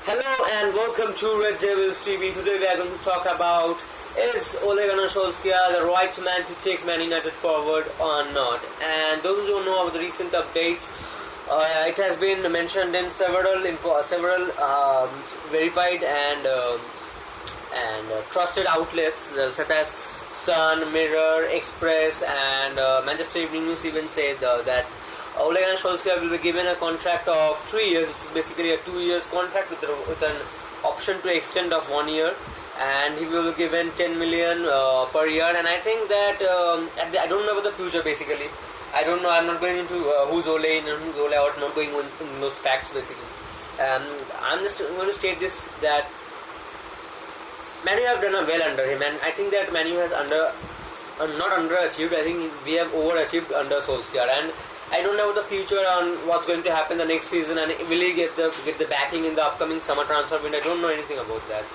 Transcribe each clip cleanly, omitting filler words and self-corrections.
Hello and welcome to Red Devils TV. Today we are going to talk about, is Ole Gunnar Solskjaer the right man to take Man United forward or not? And those who don't know about the recent updates, it has been mentioned in several verified and trusted outlets such as Sun, Mirror, Express, and Manchester Evening News even said that Ole Gunnar Solskjaer will be given a contract of 3 years, which is basically a 2 years contract with an option to extend of 1 year, and he will be given 10 million per year. And I think that I don't know about the future. Basically, I don't know. I'm not going into who's Ole in and who's Ole out. Not going in those facts basically. I'm just going to state this, that Manu have done well under him, and I think that Manu has not underachieved. I think we have overachieved under Solskjaer, and I don't know the future on what's going to happen the next season, and will he get the backing in the upcoming summer transfer window. I don't know anything about that.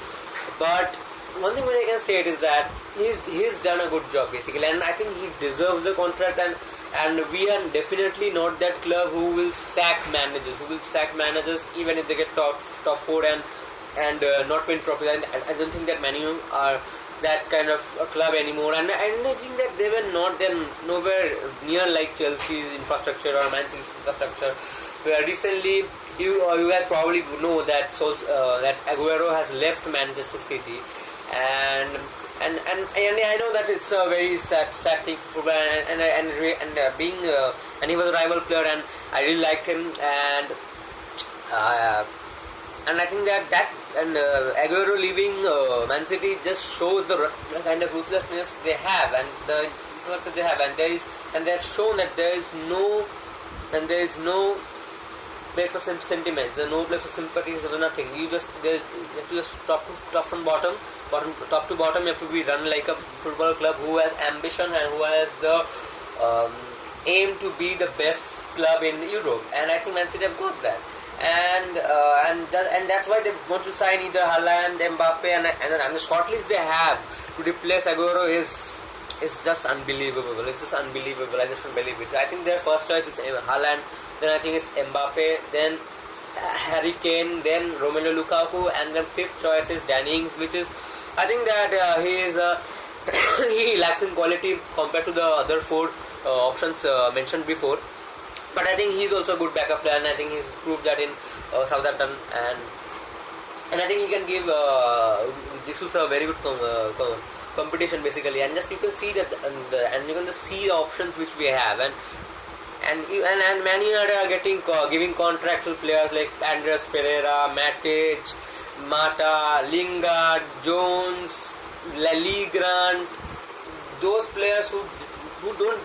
But one thing which I can state is that he's done a good job basically, and I think he deserves the contract. And we are definitely not that club who will sack managers even if they get top four and not win trophies. I don't think that Man U are that kind of a club anymore, and I think that they were nowhere near like Chelsea's infrastructure or Man City's infrastructure. Where recently, you guys probably know that that Aguero has left Manchester City, and I know that it's a very sad thing for football, and he was a rival player, and I really liked him, and I think that Aguero leaving Man City just shows the kind of ruthlessness they have, and the influence that they have, and they have shown that there is no place for sentiments, there is no place for sympathies, there is nothing. You have to just top to bottom. You have to be run like a football club who has ambition and who has the aim to be the best club in Europe, and I think Man City have got that. And that's why they want to sign either Haaland, Mbappe, and the shortlist they have to replace Aguero is just unbelievable. It's just unbelievable. I just can't believe it. I think their first choice is Haaland, then I think it's Mbappe, then Harry Kane, then Romelu Lukaku, and then fifth choice is Danny Ings, which is, I think that he lacks in quality compared to the other four options mentioned before. But I think he's also a good backup player, and I think he's proved that in Southampton, and I think he can give Jesus a very good competition basically. And just you can see that, and you can just see the options which we have, and Man United are giving contracts to players like Andreas Pereira, Matic, Mata, Lingard, Jones, Lee Grant, those players who don't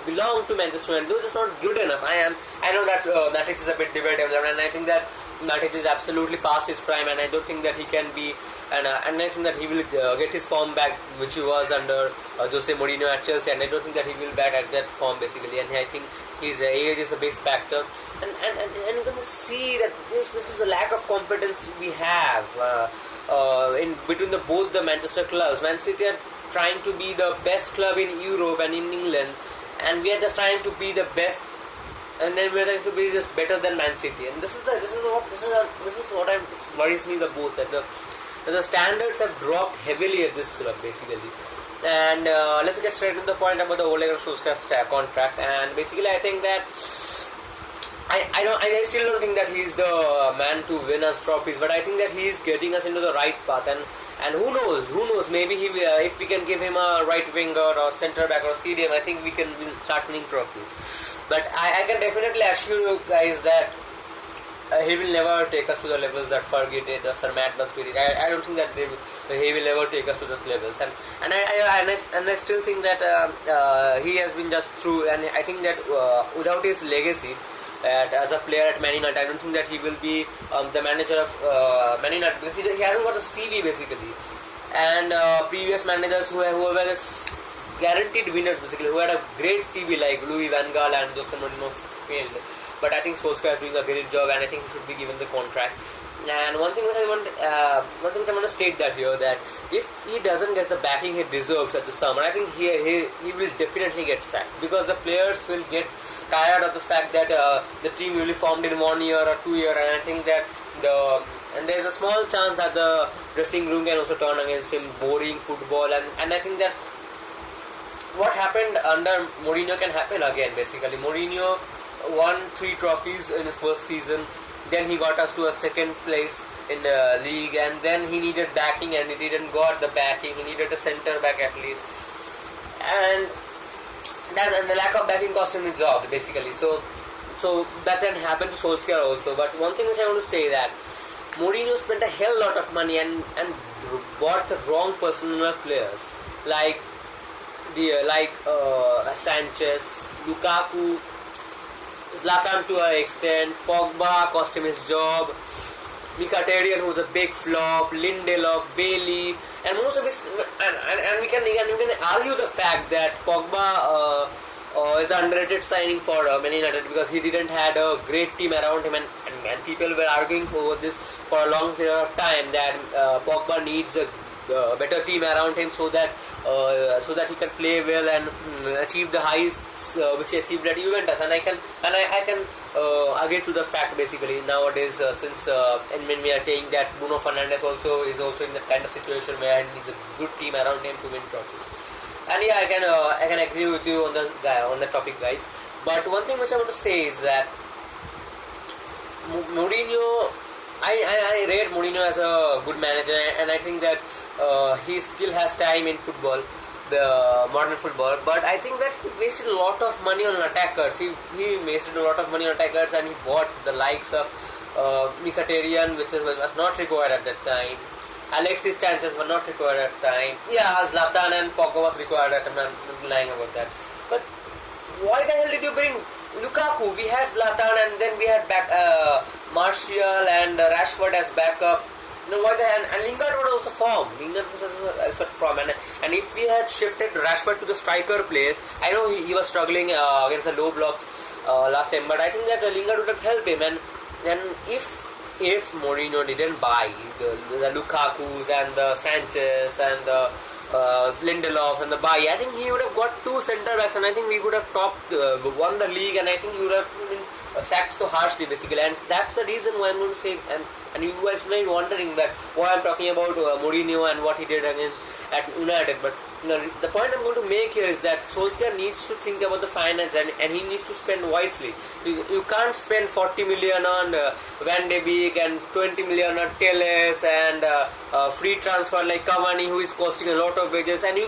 belong to Manchester United. They're just not good enough. I know that Matic is a bit debatable, and I think that Matic is absolutely past his prime, and I don't think that he can be, and I think that he will get his form back, which he was under Jose Mourinho at Chelsea, and I don't think that he will back at that form basically, and I think his age is a big factor, and you're going to see that this is the lack of competence we have in between both the Manchester clubs. Man City are trying to be the best club in Europe and in England, and we are just trying to be the best, and then we are trying to be just better than Man City. And this is what worries me the most, that the standards have dropped heavily at this club basically. And let's get straight to the point about the Ole Gunnar Solskjaer contract. And basically, I think that I still don't think that he's the man to win us trophies, but I think that he's getting us into the right path, and who knows, maybe if we can give him a right winger or centre back or CDM, I think we can start winning trophies. But I can definitely assure you guys that he will never take us to the levels that Fergie did, or Sir Matt Busby did. I don't think that he will ever take us to those levels, and I still think that he has been just through, and I think that without his legacy as a player at Man United, I don't think that he will be the manager of Man United, because he hasn't got a CV basically. And previous managers who were guaranteed winners basically, who had a great CV like Louis Van Gaal and Jose Mourinho failed. But I think Solskjaer is doing a great job, and I think he should be given the contract. And one thing which I want to state that here, that if he doesn't get the backing he deserves at the summer, I think he will definitely get sacked, because the players will get tired of the fact that the team will be formed in 1 year or 2 years, and I think that and there's a small chance that the dressing room can also turn against him, boring football, and I think that what happened under Mourinho can happen again. Basically, Mourinho won 3 trophies in his first season. Then he got us to a second place in the league, and then he needed backing, and he didn't got the backing. He needed a centre back at least, and the lack of backing cost him his job basically. So that didn't happen to Solskjaer also. But one thing which I want to say that Mourinho spent a hell lot of money and bought the wrong personal players like Sanchez, Lukaku, Zlatan to an extent, Pogba cost him his job, Mkhitaryan who was a big flop, Lindelof, Bailey, and most of his and we can argue the fact that Pogba is an underrated signing for Man United because he didn't had a great team around him, and people were arguing over this for a long period of time that Pogba needs a better team around him so that he can play well and achieve the heights which he achieved at Juventus. And I can agree to the fact basically nowadays since when we are saying that Bruno Fernandes is also in that kind of situation where he needs a good team around him to win trophies. And yeah, I can agree with you on the topic, guys. But one thing which I want to say is that Mourinho, I rate Mourinho as a good manager, and I think that he still has time in football, the modern football. But I think that he wasted a lot of money on attackers. He wasted a lot of money on attackers, and he bought the likes of Mkhitaryan, which was not required at that time. Alexis Sanchez were not required at the time. Yeah, Zlatan and Pogba was required at the time. I'm lying about that. But why the hell did you bring Lukaku? We had Zlatan, and then we had Martial and Rashford as backup. Why the hell? And Lingard was also formed. And if we had shifted Rashford to the striker place, I know he was struggling against the low blocks last time, but I think that Lingard would have helped him. And if Mourinho didn't buy the Lukakus and the Sanchez and the Lindelof and the Bailly, I think he would have got 2 centre backs, and I think we would have won the league, and I think he would have been sacked so harshly basically. And that's the reason why I'm going to say, and you guys may be wondering that why I'm talking about Mourinho and what he did at United. But the point I'm going to make here is that Solskjaer needs to think about the finance, and he needs to spend wisely. You can't spend 40 million on Van de Beek and 20 million on Telles and free transfer like Cavani, who is costing a lot of wages, and you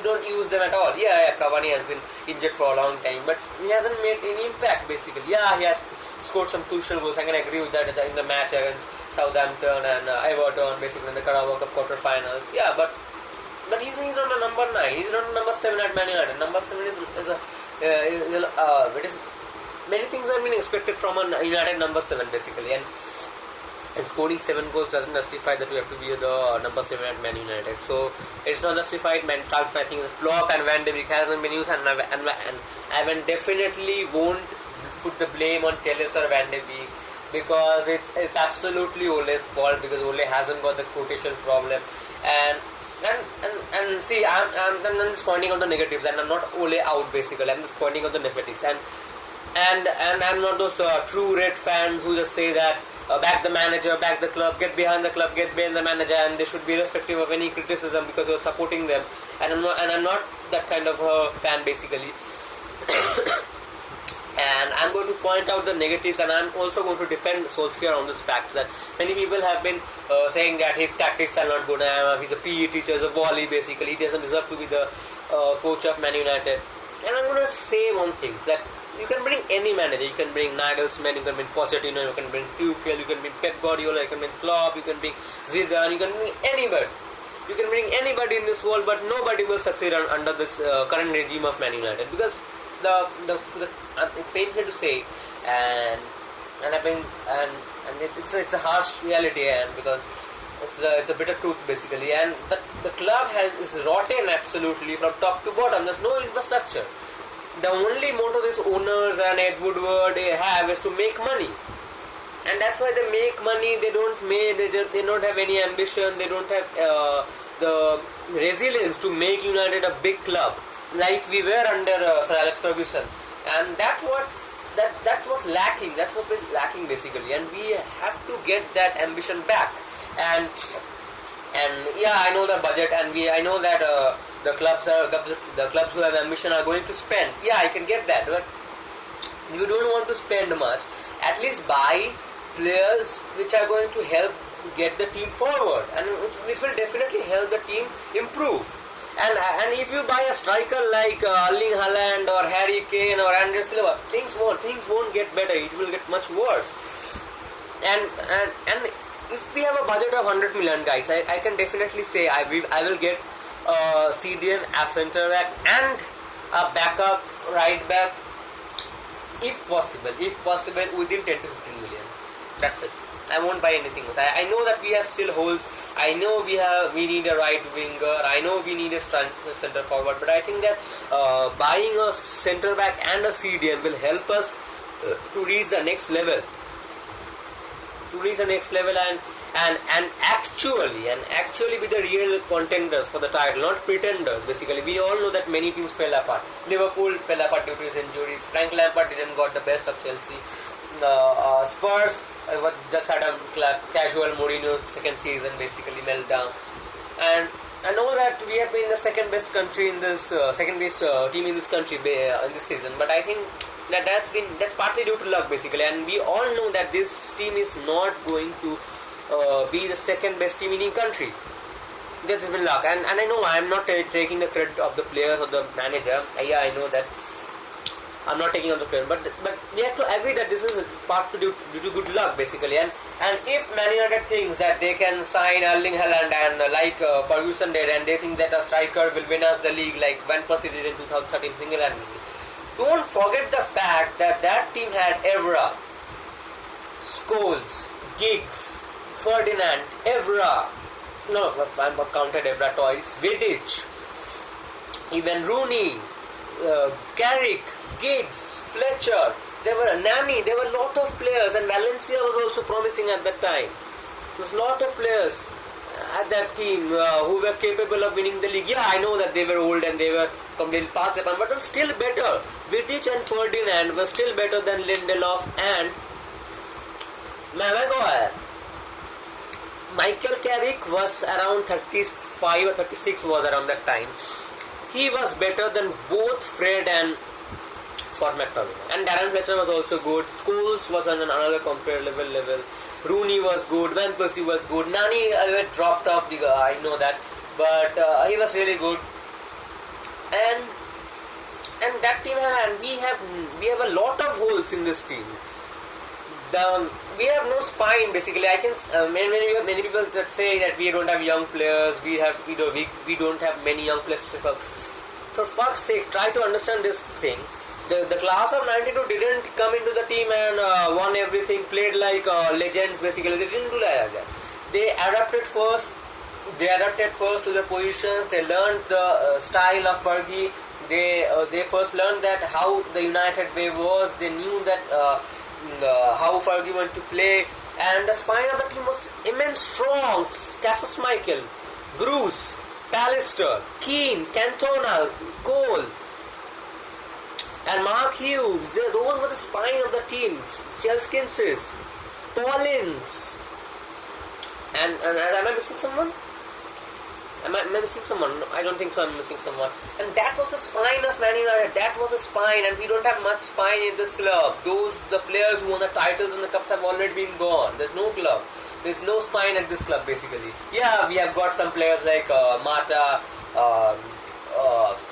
don't use them at all. Yeah, Cavani has been injured for a long time, but he hasn't made any impact basically. Yeah, he has scored some crucial goals. I can agree with that in the match against Southampton and Everton, basically in the Carabao Cup quarter-finals. Yeah, but he's not a number 9. He's not a number 7 at Man United. Number 7 it is many things are being expected from a United number 7 basically, and scoring 7 goals doesn't justify that you have to be the number 7 at Man United. So it's not justified. Man, transfer I think is a flop, and Van de Beek hasn't been used, and I definitely won't put the blame on Telles or Van de Beek, because it's absolutely Ole's fault, because Ole hasn't got the quotation problem. And see, I'm just pointing out the negatives, and I'm not Ole out basically. I'm just pointing out the negatives, and I'm not those true red fans who just say that back the manager, back the club, get behind the club, get behind the manager, and they should be irrespective of any criticism because you're supporting them. And I'm not that kind of a fan basically. And I'm going to point out the negatives, and I'm also going to defend Solskjaer on this fact that many people have been saying that his tactics are not good, he's a PE teacher, he's a volley basically, he doesn't deserve to be the coach of Man United. And I'm going to say one thing, that you can bring any manager, you can bring Nagelsmann, you can bring Pochettino, you can bring Tuchel, you can bring Pep Guardiola, you can bring Klopp, you can bring Zidane, you can bring anybody. You can bring anybody in this world, but nobody will succeed under this current regime of Man United, because it pains me to say, and it's a harsh reality, and because it's a bitter truth basically, and the club is rotten absolutely from top to bottom. There's no infrastructure. The only motto these owners and Ed Woodward have is to make money, and that's why they make money. They don't have any ambition. They don't have the resilience to make United a big club like we were under Sir Alex Ferguson, and that's what that's what's lacking. That's what's been lacking basically, and we have to get that ambition back. And yeah, I know the budget, and I know that the clubs who have ambition are going to spend. Yeah, I can get that, but you don't want to spend much. At least buy players which are going to help get the team forward, and which will definitely help the team improve. And if you buy a striker like Erling Haaland or Harry Kane or Andre Silva, things won't get better. It will get much worse. And if we have a budget of 100 million, guys, I can definitely say I will get CDM as centre back and a backup right back, if possible within 10 to 15 million. That's it. I won't buy anything else. I know that we have still holes. I know we need a right winger. I know we need a centre forward. But I think that buying a centre back and a CDM will help us to reach the next level. And actually be the real contenders for the title, not pretenders. Basically, we all know that many teams fell apart. Liverpool fell apart due to his injuries. Frank Lampard didn't got the best of Chelsea. Spurs just had a casual Mourinho second season, basically meltdown. And I know that we have been the second best country in this second best team in this country in this season, but I think that's partly due to luck basically, and we all know that this team is not going to be the second best team in the country. That has been luck, and I know I'm not taking the credit of the players or the manager. Yeah, I know that I'm not taking on the credit, but we have to agree that this is part due to good luck basically. And if Man United thinks that they can sign Erling Haaland and like Ferguson did, and they think that a striker will win us the league like Van Persie did in 2013 England, don't forget the fact that team had Evra, Scholes, Giggs, Ferdinand, Evra. No, I'm not counted Evra twice. Vidic, even Rooney, Carrick, Giggs, Fletcher. There were Nani. There were a lot of players, and Valencia was also promising at that time. There was a lot of players at that team who were capable of winning the league. Yeah, I know that they were old and they were completely past their prime, but it was still better. Vidic and Ferdinand were still better than Lindelof and Maguire. Michael Carrick was around 35 or 36 was around that time. He was better than both Fred and Scott McTominay. And Darren Fletcher was also good. Scholes was on another comparable level. Rooney was good. Van Persie was good. Nani dropped off. I know that, but he was really good. And that team and we have a lot of holes in this team. We have no spine basically. I can many people that say that we don't have young players. We don't have many young players. For fuck's sake, try to understand this thing. The class of 92 didn't come into the team and won everything, played like legends basically. They didn't do like that. They adapted first to the positions. They learned the style of Fergie. They first learned that how the United way was. They knew that how Fergie went to play, and the spine of the team was immense strong. Kasper Schmeichel, Bruce, Pallister, Keane, Cantona, Cole, and Mark Hughes. Those were the spine of the team. Chelskins, Paulins, and am I missing someone? Am I missing someone? I don't think so. I'm missing someone. And that was the spine of Man United. That was the spine, and we don't have much spine in this club. The players who won the titles and the cups have already been gone. There's no club. There's no spine at this club basically. Yeah, we have got some players like Mata,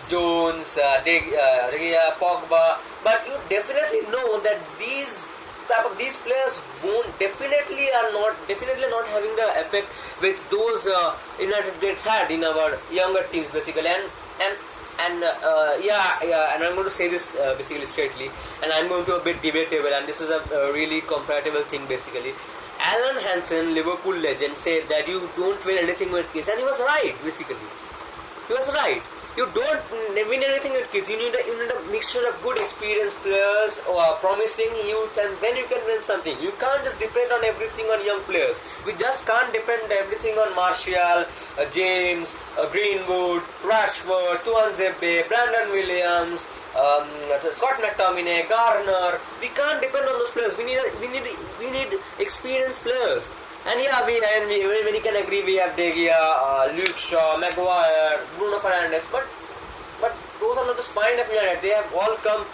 Jones, De Gea, Pogba, but you definitely know that these players definitely not having the effect which those United players had in our younger teams basically. And I'm going to say this basically straightly, and I'm going to a bit debatable, and this is a really comparable thing basically. Alan Hansen, Liverpool legend, said that you don't win anything with kids, and he was right basically. He was right. You don't win anything with kids. You need a mixture of good experienced players or promising youth, and then you can win something. You can't just depend on everything on young players. We just can't depend everything on Martial, James, Greenwood, Rashford, Tuanzebe, Brandon Williams, Scott McTominay, Garner. We can't depend on those players. We need experienced players. And yeah, when you can agree, we have De Gea, Luke Shaw, Maguire, Bruno Fernandes, but those are not the spine of United. They have all come,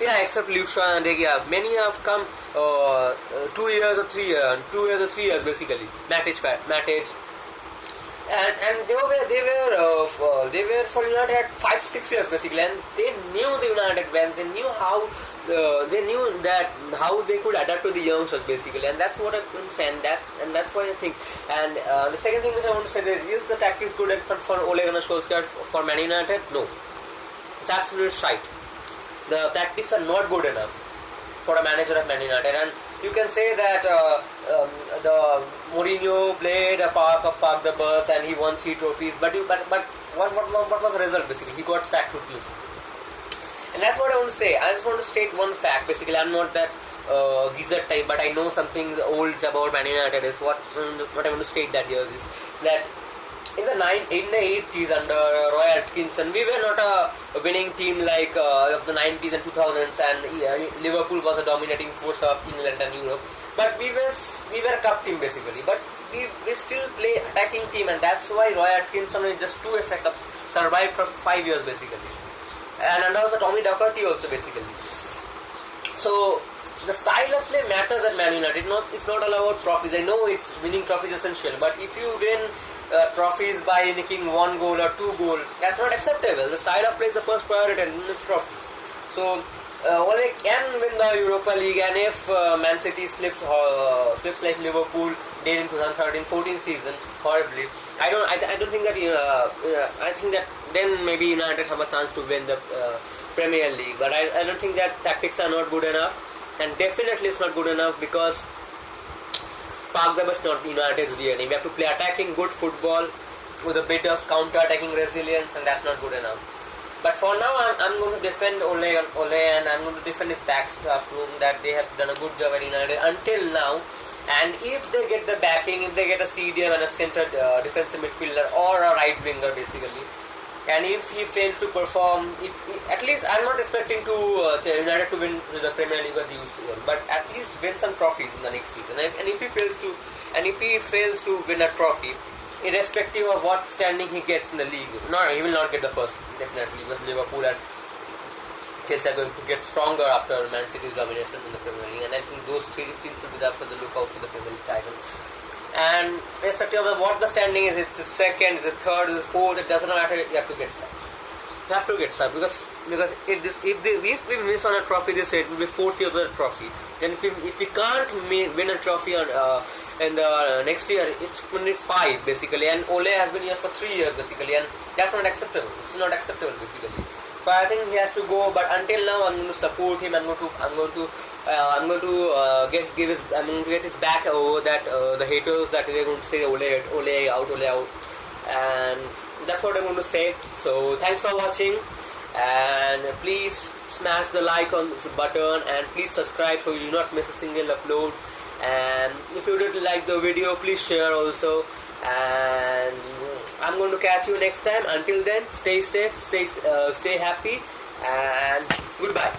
yeah, except Luke Shaw and De Gea. Many have come 2 years or 3 years, 2 years or 3 years basically. Matic. And they were for United at 5 to 6 years basically, and they knew the United well. They knew how how they could adapt to the youngsters basically, and that's what I can say, and that's what I think. And the second thing which I want to say is the tactic good for Ole Gunnar Solskjaer for Man United? No, it's absolute shite. The tactics are not good enough for a manager of Man United, and you can say that the Mourinho played a park the bus and he won 3 trophies, but what was the result basically? He got sacked ruthlessly. And that's what I want to say. I just want to state one fact. Basically, I'm not that gizzard type, but I know something old about Man United. Is what I want to state that here is that in the 80s under Roy Atkinson, we were not a winning team like of the 90s and 2000s, and Liverpool was a dominating force of England and Europe. But we were a cup team basically. But we still play attacking team, and that's why Roy Atkinson is just too effective. Survived for 5 years basically. And under the Tommy Docherty also basically. So the style of play matters at Man United. It's not all about trophies. I know it's winning trophies essential, but if you win trophies by nicking 1 goal or 2 goals, that's not acceptable. The style of play is the first priority, and it's trophies. So Ole can win the Europa League, and if Man City slips like Liverpool did in 2013-14 season horribly, I don't think that I think that then maybe United have a chance to win the Premier League, but I don't think that tactics are not good enough, and definitely it's not good enough because park the bus is not United's DNA. We have to play attacking good football with a bit of counter-attacking resilience, and that's not good enough. But for now, I'm going to defend Ole, and I'm going to defend his back staff room, that they have done a good job at United until now. And if they get the backing, if they get a CDM and a centre defensive midfielder or a right winger basically, and if he fails to perform, at least I'm not expecting United to win the Premier League or the UCL, but at least win some trophies in the next season. And if he fails to win a trophy, irrespective of what standing he gets in the league, he will not get the first definitely, because Liverpool and Chelsea are going to get stronger after Man City's domination in the Premier League, and I think those 3 teams will be there for the lookout for the Premier League title. And irrespective of what the standing is, it's the second, it's the third, it's the fourth, it doesn't matter, you have to get subbed. You have to get subbed because if we miss on a trophy this year, it will be 4th year of the trophy. Then if we can't win a trophy in the next year, it's only 5 basically, and Ole has been here for 3 years basically, and that's not acceptable. It's not acceptable basically. So I think he has to go. But until now, I'm going to support him. I'm going to get his back over that the haters that they're going to say Ole out, and that's what I'm going to say. So thanks for watching, and please smash the like on this button, and please subscribe so you do not miss a single upload. And if you did like the video, please share also. And I'm going to catch you next time. Until then, stay safe, stay happy, and goodbye.